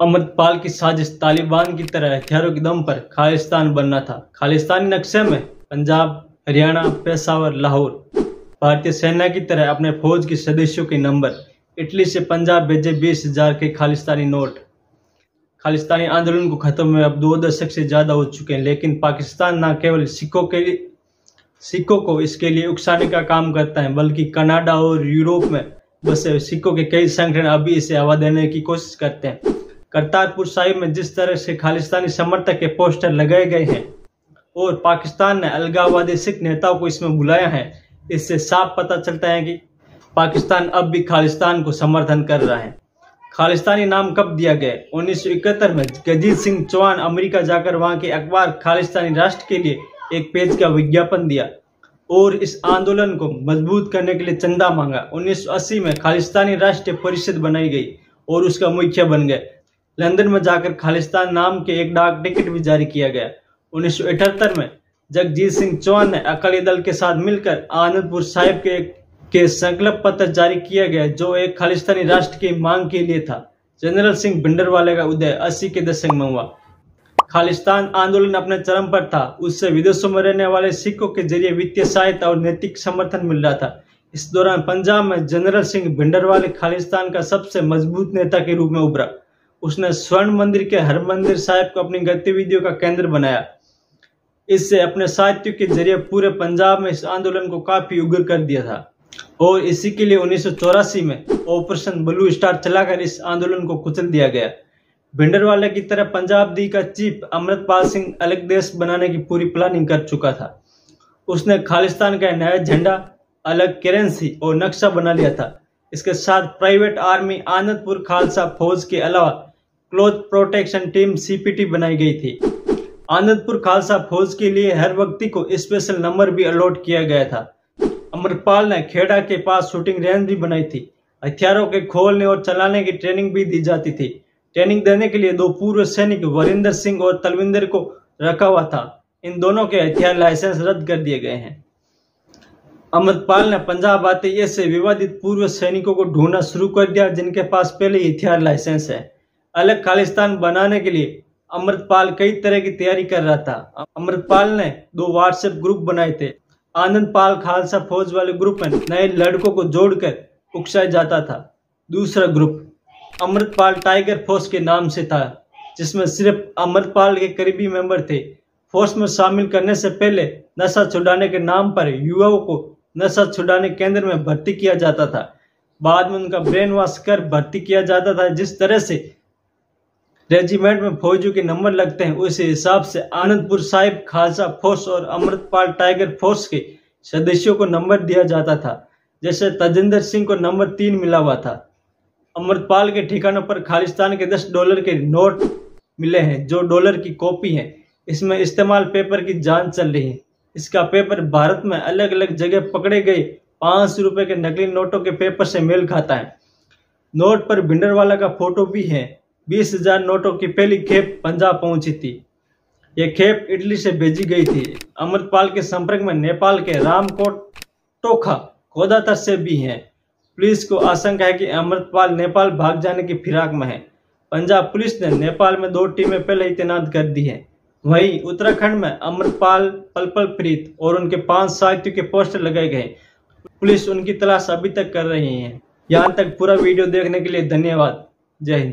अमृतपाल की साजिश तालिबान की तरह हथियारों के दम पर खालिस्तान बनना था। खालिस्तानी नक्शे में पंजाब, हरियाणा, पेशावर, लाहौर भारतीय सेना की तरह अपने फौज के सदस्यों के नंबर। इटली से पंजाब भेजे 20,000 के खालिस्तानी नोट। खालिस्तानी आंदोलन को खत्म हुए अब 2 दशक से ज्यादा हो चुके हैं, लेकिन पाकिस्तान न केवल सिखों को इसके लिए उकसाने का काम करता है, बल्कि कनाडा और यूरोप में बसे सिखों के कई संगठन अभी इसे हवा देने की कोशिश करते हैं। करतारपुर साहिब में जिस तरह से खालिस्तानी समर्थक के पोस्टर लगाए गए हैं और पाकिस्तान ने अलगाववादी सिख नेताओं को इसमें बुलाया है, इससे साफ पता चलता है कि पाकिस्तान अब भी खालिस्तान को समर्थन कर रहा है। खालिस्तानी नाम कब दिया गया? 1971 में गजीत सिंह चौहान अमेरिका जाकर वहां के अखबार खालिस्तानी राष्ट्र के लिए एक पेज का विज्ञापन दिया और इस आंदोलन को मजबूत करने के लिए चंदा मांगा। 1980 में खालिस्तानी राष्ट्रीय परिषद बनाई गई और उसका मुखिया बन गए। लंदन में जाकर खालिस्तान नाम के एक डाक टिकट भी जारी किया गया। 1978 में जगजीत सिंह चौहान ने अकाली दल के साथ मिलकर आनंदपुर साहिब के संकल्प पत्र जारी किया गया, जो एक खालिस्तानी राष्ट्र की मांग के लिए था। जनरल सिंह भिंडरवाले का उदय 80 के दशक में हुआ। खालिस्तान आंदोलन अपने चरम पर था। उससे विदेशों में रहने वाले सिखों के जरिए वित्तीय सहायता और नैतिक समर्थन मिल रहा था। इस दौरान पंजाब में जनरल सिंह भिंडरवाले खालिस्तान का सबसे मजबूत नेता के रूप में उभरा। उसने स्वर्ण मंदिर के हरमंदिर साहिब को अपनी गतिविधियों का केंद्र बनाया। इससे अपने साहित्य के जरिए पूरे पंजाब में इस आंदोलन को काफी उग्र कर दिया था और इसी के लिए 1984 में ऑपरेशन ब्लू स्टार चलाकर इस आंदोलन को कुचल दिया गया। भिंडरवाले की तरह पंजाब दी का चीफ अमृतपाल सिंह अलग देश बनाने की पूरी प्लानिंग कर चुका था। उसने खालिस्तान का नया झंडा, अलग करेंसी और नक्शा बना लिया था। इसके साथ प्राइवेट आर्मी आनंदपुर खालसा फौज के अलावा क्लोज प्रोटेक्शन टीम CPT बनाई गई थी। आनंदपुर खालसा फौज के लिए हर व्यक्ति को स्पेशल नंबर भी अलॉट किया गया था। अमृतपाल ने खेड़ा के पास शूटिंग रेंज भी बनाई थी। हथियारों के खोलने और चलाने की ट्रेनिंग भी दी जाती थी। ट्रेनिंग देने के लिए 2 पूर्व सैनिक वरिंदर सिंह और तलविंदर को रखा हुआ था। इन दोनों के हथियार लाइसेंस रद्द कर दिए गए हैं। अमृतपाल ने पंजाब आते ही ऐसे विवादित पूर्व सैनिकों को ढूंढना शुरू कर दिया जिनके पास पहले ही हथियार लाइसेंस है। अलग खालिस्तान बनाने के लिए अमृतपाल कई तरह की तैयारी कर रहा था। अमृतपाल ने 2 व्हाट्सएप ग्रुप बनाए थे। आनंदपाल खालसा फौज वाले ग्रुप में नए लड़कों को जोड़कर उकसाया जाता था। दूसरा ग्रुप अमृतपाल टाइगर फोर्स के नाम से था, जिसमें सिर्फ अमृतपाल के करीबी मेंबर थे। फोर्स में शामिल करने से पहले नशा छुड़ाने के नाम पर युवाओं को नशा छुड़ाने केंद्र में भर्ती किया जाता था। बाद में उनका ब्रेन वॉश कर भर्ती किया जाता था। जिस तरह से रेजिमेंट में फौजियों के नंबर लगते हैं, उसी हिसाब से आनंदपुर साहिब खालसा फोर्स और अमृतपाल टाइगर फोर्स के सदस्यों को नंबर दिया जाता था। जैसे तजिंदर सिंह को नंबर 3 मिला हुआ था। अमृतपाल के ठिकानों पर खालिस्तान के $10 के नोट मिले हैं, जो डॉलर की कॉपी है। इसमें इस्तेमाल पेपर की जांच चल रही है। इसका पेपर भारत में अलग अलग जगह पकड़े गए 500 रुपए के नकली नोटों के पेपर से मेल खाता है। नोट पर भिंडरवाला का फोटो भी है। 20,000 नोटों की पहली खेप पंजाब पहुंची थी। यह खेप इटली से भेजी गई थी। अमृतपाल के संपर्क में नेपाल के रामकोट टोखा कोदातर से भी हैं। पुलिस को आशंका है कि अमृतपाल नेपाल भाग जाने की फिराक में है। पंजाब पुलिस ने नेपाल में 2 टीमें पहले ही तैनात कर दी है। वहीं उत्तराखंड में अमृतपाल, पलपल प्रीत और उनके 5 साथियों के पोस्टर लगाए गए। पुलिस उनकी तलाश अभी तक कर रही है। यहाँ तक पूरा वीडियो देखने के लिए धन्यवाद। जय हिंद।